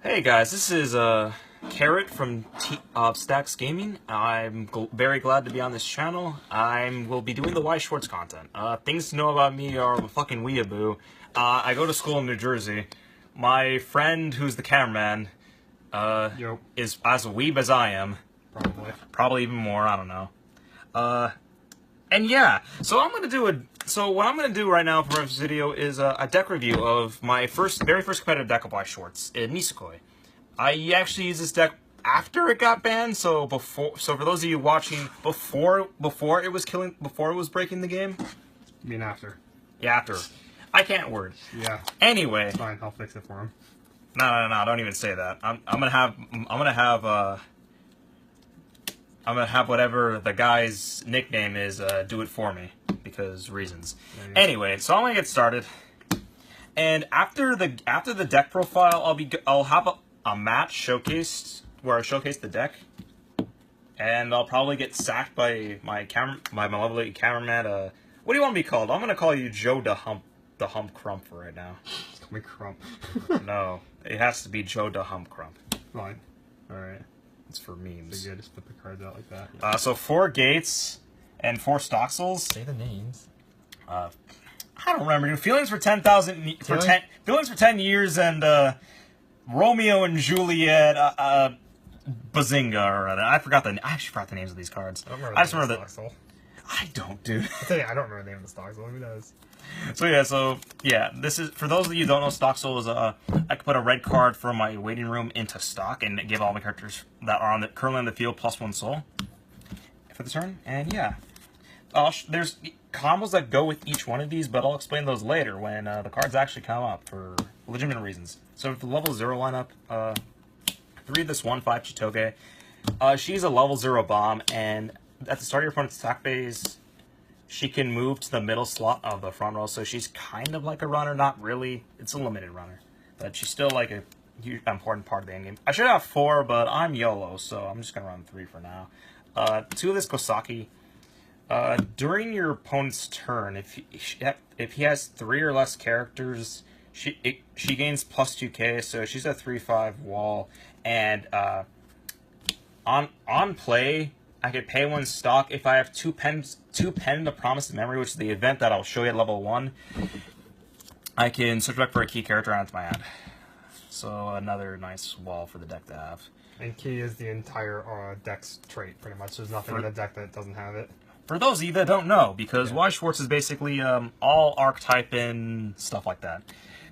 Hey guys, this is Carrot from Stacks Gaming. I'm very glad to be on this channel. I will be doing the Weiß Schwarz content. Things to know about me are I'm a fucking weeaboo. I go to school in New Jersey. My friend, who's the cameraman, is as weeb as I am. Probably even more. I don't know. And yeah, so what I'm gonna do right now for this video is a deck review of my very first competitive deck of Weiß Schwarz, Nisekoi. I actually used this deck after it got banned, so for those of you watching before it was breaking the game. You mean after? Yeah, after. I can't word. Yeah. Anyway. It's fine. I'll fix it for him. No, don't even say that. I'm gonna have whatever the guy's nickname is do it for me because reasons. Anyway, so I'm gonna get started. And after the deck profile, I'll have a match showcased where I showcase the deck, and I'll probably get sacked by my lovely cameraman. What do you want to be called? I'm gonna call you Joe the Hump Crump for right now. Just call me Crump. No, it has to be Joe the Hump Crump. Fine. All right. It's for memes. So yeah, just put the cards out like that. Yeah. So 4 gates and 4 Stoxels. Say the names. I don't remember. Dude. Feelings for 10,000 feelings for 10 years and Romeo and Juliet. Bazinga or other. I actually forgot the names of these cards. I don't remember. I just remember that. I don't, dude. I don't remember the name of the Stoxel. Who does? So yeah, this is for those of you who don't know. Stoxel is I could put a red card from my waiting room into stock and give all my characters that are currently on the field +1 soul for the turn. And yeah, there's combos that go with each one of these, but I'll explain those later when the cards actually come up for legitimate reasons. So for the level 0 lineup, 3 of this 1/5 Chitoge. She's a level 0 bomb, and at the start of your opponent's attack phase, she can move to the middle slot of the front row, so she's kind of like a runner. Not really. It's a limited runner. But she's still like a huge, important part of the endgame. I should have 4, but I'm YOLO, so I'm just going to run 3 for now. 2 of this Kosaki. During your opponent's turn, if he has 3 or less characters, she gains +2k, so she's a 3/5 wall. And on play, I could pay 1 stock if I have 2 pen the Promise of Memory, which is the event that I'll show you at level 1. I can search back for a key character and add it to my hand. So another nice wall for the deck to have. And key is the entire deck's trait, pretty much. There's nothing in the deck that doesn't have it. For those of you that don't know, because Weiß Schwarz is basically all archetype and stuff like that.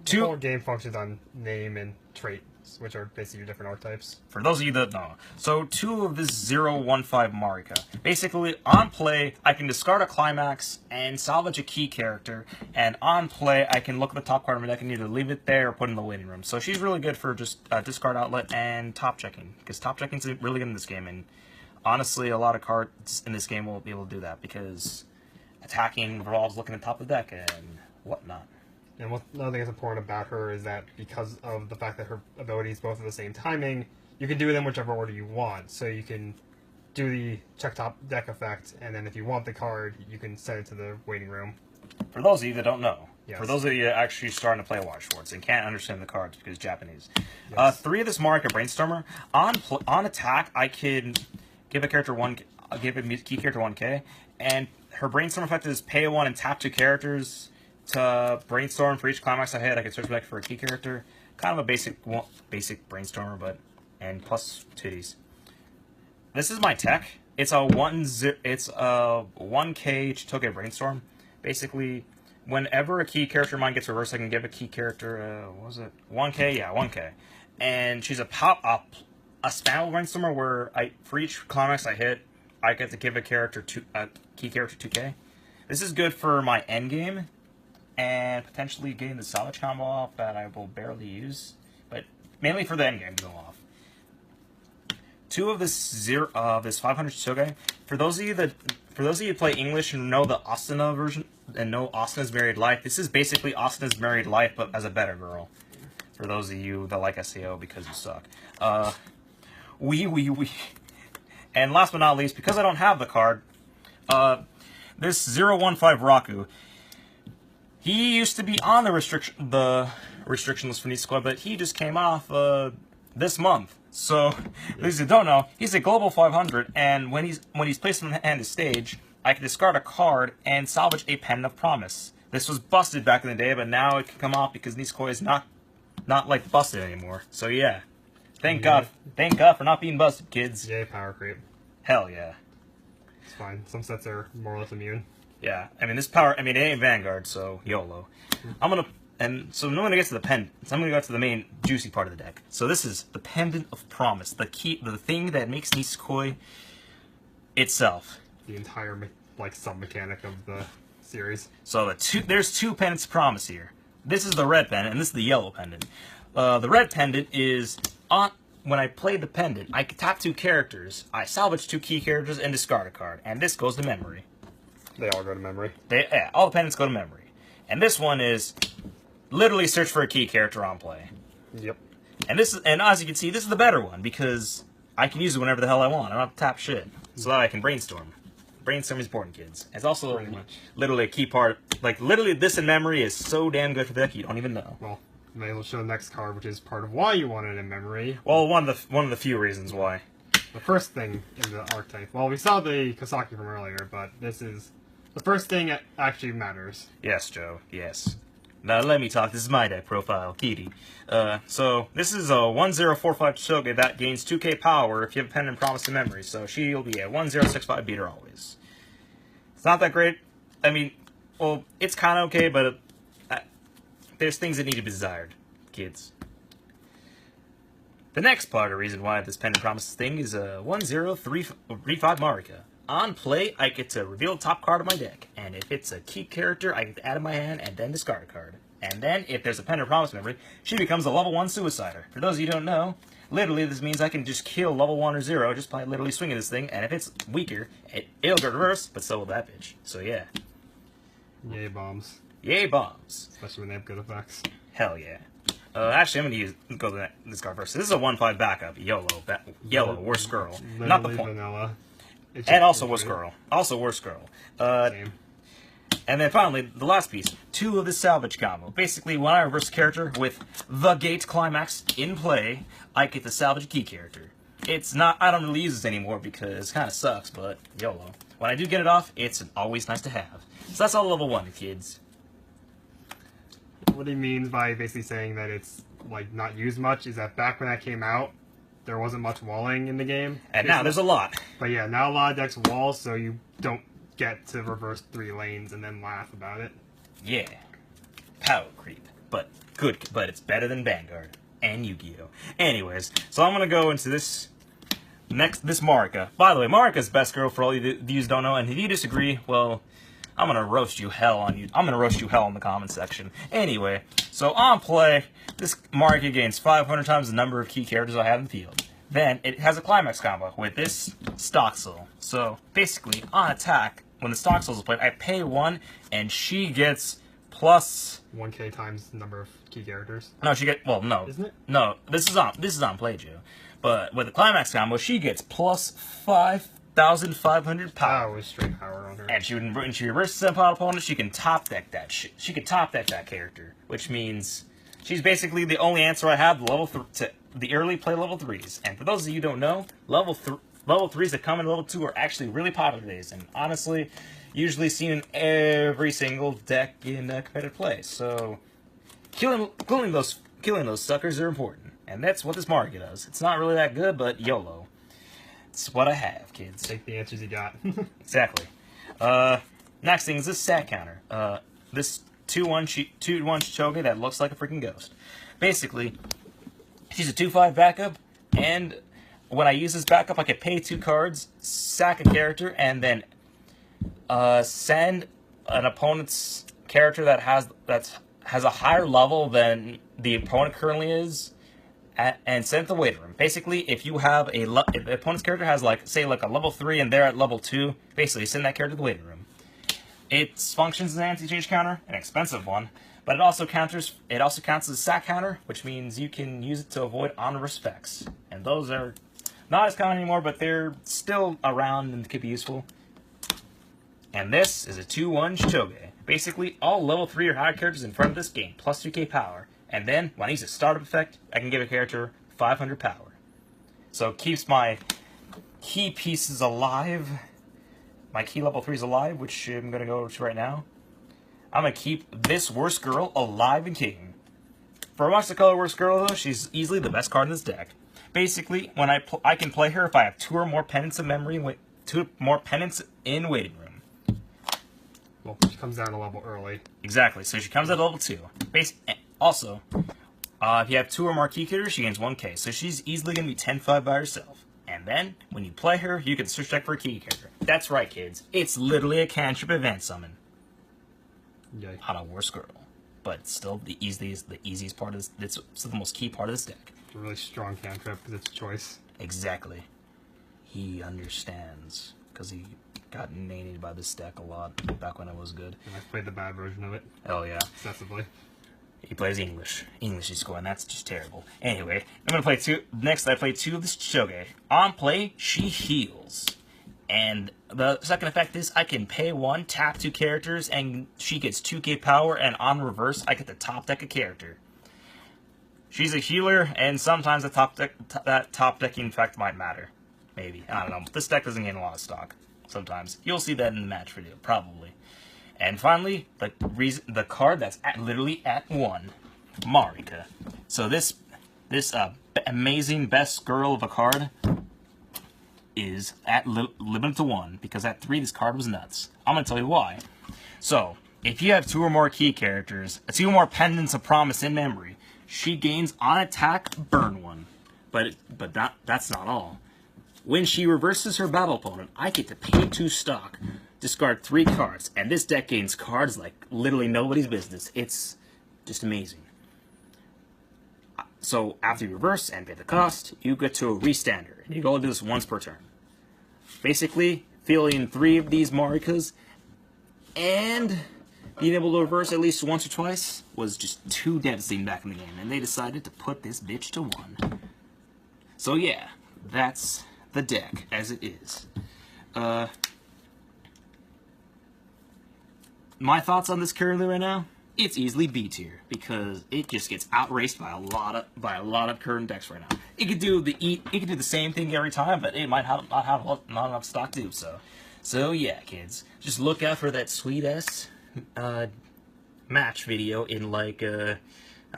The whole game functions on name and traits, which are basically your different archetypes. For those of you that know. So 2 of this 0/1/5 Marika. Basically, on play, I can discard a climax and salvage a key character. And on play, I can look at the top card of my deck and either leave it there or put it in the waiting room. So she's really good for just discard outlet and top checking. Because top checking is really good in this game. And honestly, a lot of cards in this game won't be able to do that. Because attacking involves looking at the top of the deck and whatnot. And another thing that's important about her is that because of the fact that her abilities both have the same timing, you can do them whichever order you want. So you can do the check top deck effect, and then if you want the card, you can send it to the waiting room. For those of you that don't know, yes. For those of you actually starting to play Weiß Schwarz and can't understand the cards because Japanese, yes. 3 of this Marika Brainstormer. On attack, I can give a character give a key character 1k, and her Brainstorm effect is pay 1 and tap 2 characters. To brainstorm for each climax I hit, I can search back for a key character. Kind of a basic brainstormer, and plus titties. This is my tech. It's a 1k Chitoge brainstorm. Basically, whenever a key character of mine gets reversed, I can give a key character. What was it 1k? Yeah, 1k. And she's a spammable brainstormer where for each climax I hit, I get to give a key character 2k. This is good for my endgame. And potentially getting the salvage combo off that I will barely use, but mainly for the endgame to go off. 2 of this 500 Chitoge. For those of you who play English and know the Asuna version and know Asuna's Married Life, this is basically Asuna's Married Life, but as a better girl. For those of you that like SEO because you suck. And last but not least, because I don't have the card, this 0/1/5 Raku. He used to be on the restriction list for Nisekoi, but he just came off this month. So, those who don't know, he's a global 500, and when he's placed on the end of stage, I can discard a card and salvage a Pen of Promise. This was busted back in the day, but now it can come off because Nisekoi is not like busted anymore. So yeah, thank God for not being busted, kids. Yay, power creep. Hell yeah. It's fine. Some sets are more or less immune. Yeah, I mean this power. I mean it ain't Vanguard, so YOLO. So I'm gonna get to the pendant. So I'm gonna go to the main juicy part of the deck. So this is the Pendant of Promise, the thing that makes Nisekoi itself. The entire sub mechanic of the series. So there's two pendants of promise here. This is the red pendant, and this is the yellow pendant. The red pendant is when I play the pendant, I can tap 2 characters, I salvage 2 key characters, and discard a card. And this goes to memory. They all go to memory. Yeah, all the pendants go to memory. And this one is literally search for a key character on play. Yep. And as you can see, this is the better one because I can use it whenever the hell I want. I don't have to tap shit, so that I can brainstorm. Brainstorm is important, kids. It's also literally a key part. Like literally, this in memory is so damn good for the deck you don't even know. Well, may as well show the next card, which is part of why you want it in memory. Well, one of the few reasons why. The first thing in the archetype. Well, we saw the Kosaki from earlier, but this is the first thing that actually matters. Yes, Joe. Yes. Now let me talk. This is my deck profile, Kitty. So this is a 1045 Shogun that gains 2k power if you have a Pendant Promise to memory. So she'll be a 1065 beater always. It's not that great. I mean, well, it's kind of okay, but there's things that need to be desired, kids. The next part of the reason why this Pendant Promise thing is a 1035 Marika. On play, I get to reveal the top card of my deck, and if it's a key character, I get to add in my hand and then discard a card. And then, if there's a Pendant Promise memory, she becomes a level 1 Suicider. For those of you who don't know, literally this means I can just kill level 1 or 0 just by literally swinging this thing, and if it's weaker, it'll go reverse, but so will that bitch. So yeah. Yay bombs. Yay bombs. Especially when they have good effects. Hell yeah. Actually, I'm going to go to this card first. So this is a 1/5 backup. Yellow, worst girl. Not the point. Vanilla. And also worst girl. Also worst girl. Same. And then finally, the last piece. 2 of the salvage combo. Basically, when I reverse a character with the Gate Climax in play, I get to salvage a key character. It's not, I don't really use this anymore because it kind of sucks, but YOLO. When I do get it off, it's always nice to have. So that's all level 1, kids. What he means by basically saying that it's not used much is that back when that came out, there wasn't much walling in the game. And now there's a lot. But yeah, now a lot of decks wall, so you don't get to reverse 3 lanes and then laugh about it. Yeah. Power creep. But it's better than Vanguard and Yu-Gi-Oh! Anyways, so I'm gonna go into this Marika. By the way, Marika's best girl for all you don't know, and if you disagree, well, I'm gonna roast you hell on you. I'm gonna roast you hell in the comment section. Anyway, so on play, this Marika gains 500 times the number of key characters I have in the field. Then it has a climax combo with this Stock Soul. So basically, on attack, when the Stock Soul is played, I pay 1, and she gets plus 1k times the number of key characters. No, she get no. Isn't it? No, this is on play, Joe. But with the climax combo, she gets plus 5,500 power. Oh, with straight power on her. And when she reverses an opponent, she can top deck that shit. She can top deck that character, which means she's basically the only answer I have to the early play level 3s. And for those of you who don't know, level 3s that come in level 2 are actually really popular nowadays, and honestly, usually seen in every single deck in competitive play. So killing those suckers are important, and that's what this Marika does. It's not really that good, but YOLO. It's what I have, kids. Take the answers you got. Exactly. Next thing is this stat counter. This 2/1 Shogun that looks like a freaking ghost. Basically, she's a 2/5 backup, and when I use this backup, I can pay 2 cards, sack a character, and then send an opponent's character that has a higher level than the opponent currently is, and send it to the waiting room. Basically, if the opponent's character has say a level 3 and they're at level 2, basically send that character to the waiting room. It functions as an anti-change counter, an expensive one, but it also counts as a sack counter, which means you can use it to avoid on-reverse effects. And those are not as common anymore, but they're still around and could be useful. And this is a 2/1 Shogun. Basically, all level 3 or higher characters in front of this game, plus 2k power. And then, when I use a startup effect, I can give a character 500 power. So it keeps my key pieces alive. My key level 3 is alive, which I'm going to go to right now. I'm going to keep this worst girl alive and kicking. For much the color worst girl, though, she's easily the best card in this deck. Basically, when I can play her if I have 2 or more pendants of memory, 2 more pendants in waiting room. Well, she comes down a level early. Exactly, so she comes at level 2. Also, if you have 2 or more key critters, she gains 1k, so she's easily going to be 10-5 by herself. And then, when you play her, you can search deck for a key character. That's right, kids. It's literally a cantrip event summon. Yay. On a worse girl. But still the easiest part of this. It's still the most key part of this deck. It's a really strong cantrip because it's a choice. Exactly. He understands. Because he got nated by this deck a lot back when it was good. And I've played the bad version of it. Oh yeah. Excessively. He plays English Nisekoi, and that's just terrible. Anyway, I'm gonna play 2. Next, I play 2 of this Shoge. On play, she heals. And the second effect is I can pay 1, tap 2 characters, and she gets 2k power, and on reverse, I get the top deck a character. She's a healer, and sometimes that top decking effect might matter. Maybe. I don't know. This deck doesn't gain a lot of stock. Sometimes. You'll see that in the match video, probably. And finally, the card that's literally at 1, Marika. So this amazing best girl of a card is at limited to 1, because at 3 this card was nuts. I'm going to tell you why. So, if you have 2 or more key characters, 2 or more pendants of promise in memory, she gains on attack burn 1. But that's not all. When she reverses her battle opponent, I get to pay 2 stock, discard 3 cards, and this deck gains cards like literally nobody's business. It's just amazing. So after you reverse and pay the cost, you get to a restander, and you go do this once per turn. Basically, filling 3 of these Marikas and being able to reverse at least once or twice was just too devastating back in the game, and they decided to put this bitch to 1. So yeah, that's the deck as it is. My thoughts on this currently right now? It's easily B tier because it just gets outraced by a lot of current decks right now. It could do the same thing every time, but it might not have enough stock to do so. So yeah, kids, just look out for that sweet ass match video in like I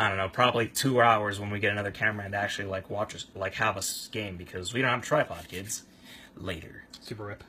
don't know, probably 2 hours when we get another camera and actually like watch us have a game, because we don't have a tripod, kids. Later. Super rip.